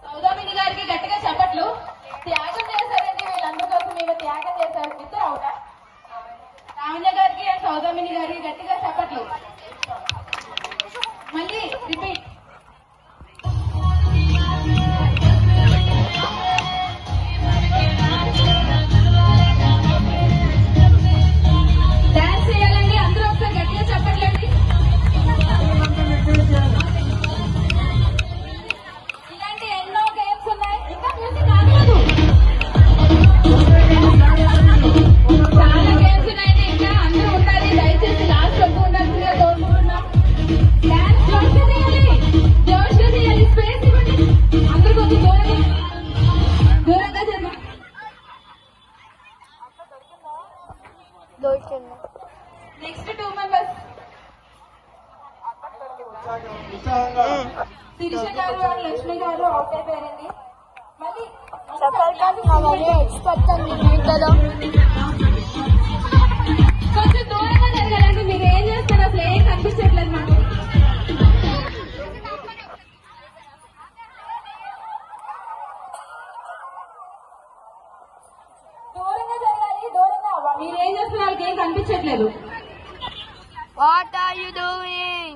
సౌదామిని గారికి గట్టిగా చెప్పట్లు. త్యాగం చేశారండి వీళ్ళందరి కోసం, మేము త్యాగం చేశారు. ఇద్దరు అవుట. లావణ్య గారికి అండ్ సౌదామిని గారికి గట్టిగా చెప్పట్లు. మళ్ళీ రిపీట్. డాన్స్ చేయాలండి అందరూ, ఒకసారి గట్టిగా చెప్పట్లండి. ఇలాంటి ఎన్నో గేమ్స్ ఉన్నాయి. ఇంకా మ్యూజిక్ ఆగలేదు. చాలా గేమ్స్ ఉన్నాయండి. ఇంకా అందరూ ఉండాలి. దయచేసి లాస్ట్ వరకు ఉండాల్సిందిగా కోరుకుంటున్నాం. డాన్స్ జోష్గా చేయాలి, జోష్గా చేయాలి. స్పేస్ ఇవ్వండి. అందరూ కొంచెం దూరంగా చేద్దాం. నెక్స్ట్ 2 మెంబర్స్ శిరీష గారు అండ్ లక్ష్మి గారు అవుట్ అయిపోయారండి. మళ్ళీ కొంచెం దూరంగా జరగాలండి. మీరు ఏం చేస్తారు అసలు ఏం కనిపించట్లేదు మాకు. దూరంగా జరగాలి, దూరంగా. మీరేం చేస్తున్నారు వాళ్ళకి ఏం కనిపించట్లేదు. What are you doing?